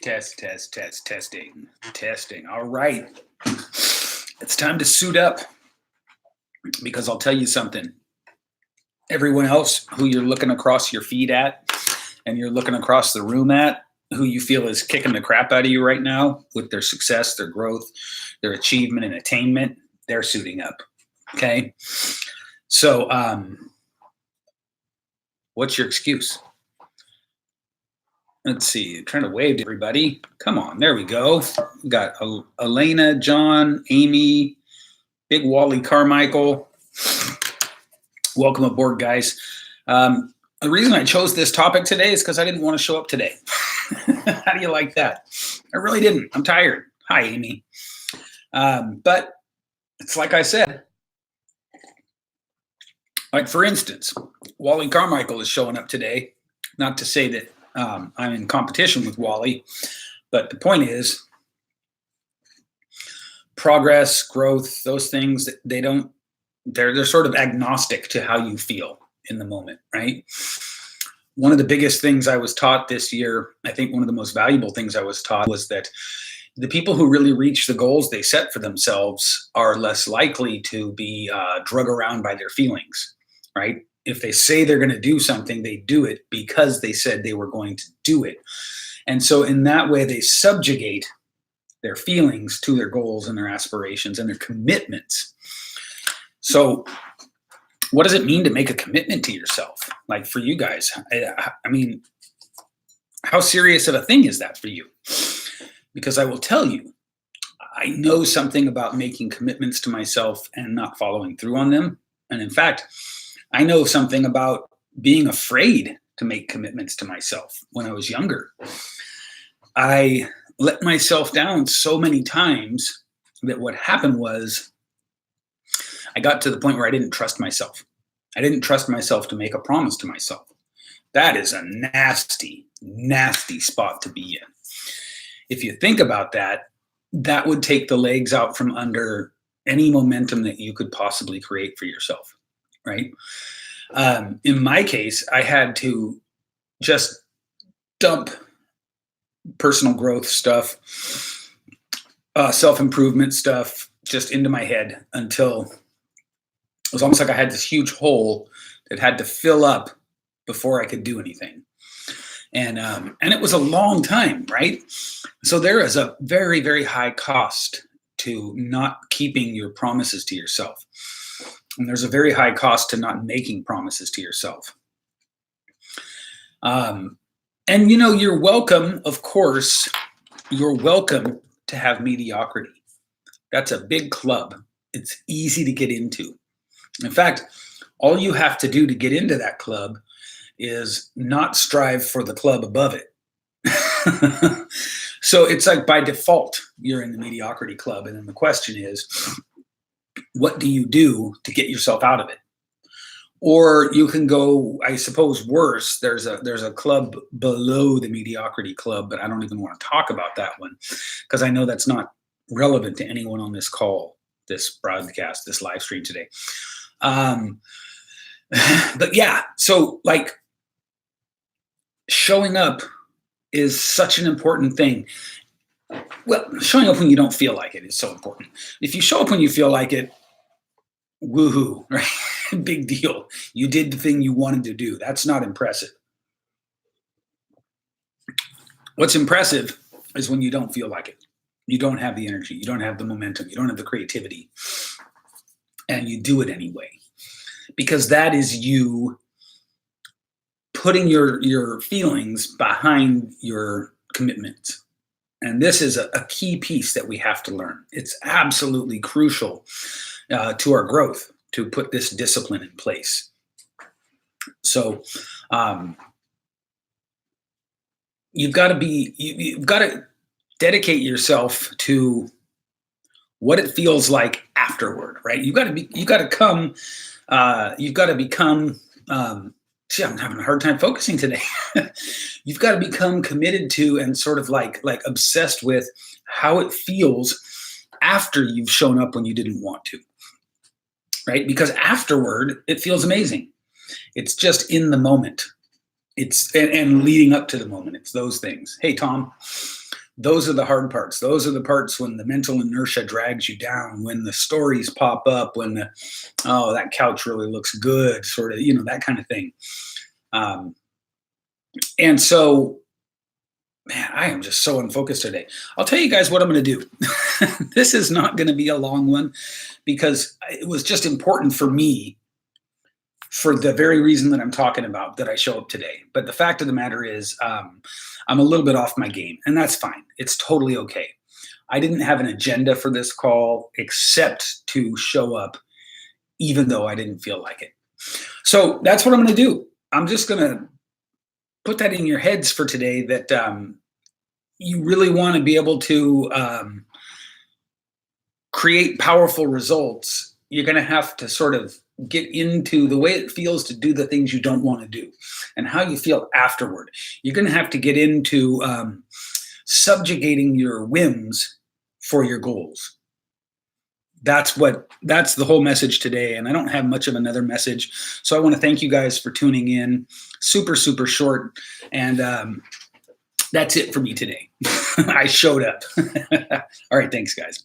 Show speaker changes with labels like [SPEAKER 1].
[SPEAKER 1] Testing. All right. It's time to suit up because I'll tell you something. Everyone else who you're looking across your feed at and you're looking across the room at, who you feel is kicking the crap out of you right now with their success, their growth, their achievement and attainment, they're suiting up. Okay. So, what's your excuse? Let's see. I'm trying to wave to everybody. Come on. There we go. We got Elena, John, Amy, Big Wally Carmichael. Welcome aboard, guys. The reason I chose this topic today is because I didn't want to show up today. How do you like that? I really didn't. I'm tired. Hi, Amy. But it's like I said. Like, for instance, Wally Carmichael is showing up today. Not to say that I'm in competition with Wally, but the point is progress, growth, those things, they're sort of agnostic to how you feel in the moment, right? One of the biggest things I was taught this year, I think one of the most valuable things I was taught was that the people who really reach the goals they set for themselves are less likely to be drug around by their feelings, right? If they say they're going to do something, they do it because they said they were going to do it. And so in that way, they subjugate their feelings to their goals and their aspirations and their commitments. So what does it mean to make a commitment to yourself? Like, for you guys, I mean, how serious of a thing is that for you? Because I will tell you, I know something about making commitments to myself and not following through on them. And in fact, I know something about being afraid to make commitments to myself when I was younger. I let myself down so many times that what happened was I got to the point where I didn't trust myself. I didn't trust myself to make a promise to myself. That is a nasty, nasty spot to be in. If you think about that, that would take the legs out from under any momentum that you could possibly create for yourself, right? In my case, I had to just dump personal growth stuff, self-improvement stuff just into my head until it was almost like I had this huge hole that had to fill up before I could do anything. And it was a long time, right? So there is a very, very high cost to not keeping your promises to yourself. And there's a very high cost to not making promises to yourself. And, you know, you're welcome, of course, you're welcome to have mediocrity. That's a big club. It's easy to get into. In fact, all you have to do to get into that club is not strive for the club above it. So it's like by default, you're in the mediocrity club. And then the question is, what do you do to get yourself out of it? Or you can go, I suppose, worse. There's a club below the mediocrity club, but I don't even want to talk about that one because I know that's not relevant to anyone on this call, this broadcast, this live stream today. But yeah, so like showing up is such an important thing. Well, showing up when you don't feel like it is so important. If you show up when you feel like it, woohoo, right? Big deal. You did the thing you wanted to do. That's not impressive. What's impressive is when you don't feel like it. You don't have the energy. You don't have the momentum. You don't have the creativity. And you do it anyway. Because that is you putting your feelings behind your commitments. And this is a key piece that we have to learn. It's absolutely crucial to our growth to put this discipline in place. So you've got to dedicate yourself to what it feels like afterward, right? You've got to become I'm having a hard time focusing today. You've got to become committed to and sort of like obsessed with how it feels after you've shown up when you didn't want to, right? Because afterward, it feels amazing. It's just in the moment. And leading up to the moment. It's those things. Hey, Tom. Those are the hard parts. Those are the parts when the mental inertia drags you down, when the stories pop up, when the, oh, that couch really looks good, sort of, that kind of thing. Um, and so, man, I am just so unfocused today. I'll tell you guys what I'm going to do. This is not going to be a long one because it was just important for me for the very reason that I'm talking about that I show up today. But the fact of the matter is, I'm a little bit off my game, and that's fine. It's totally okay. I didn't have an agenda for this call except to show up, even though I didn't feel like it. So that's what I'm going to do. I'm just going to put that in your heads for today that you really want to be able to create powerful results. You're going to have to sort of get into the way it feels to do the things you don't want to do and how you feel afterward. You're going to have to get into subjugating your whims for your goals. That's the whole message today. And I don't have much of another message. So I want to thank you guys for tuning in. Super, super short. And that's it for me today. I showed up. All right. Thanks, guys.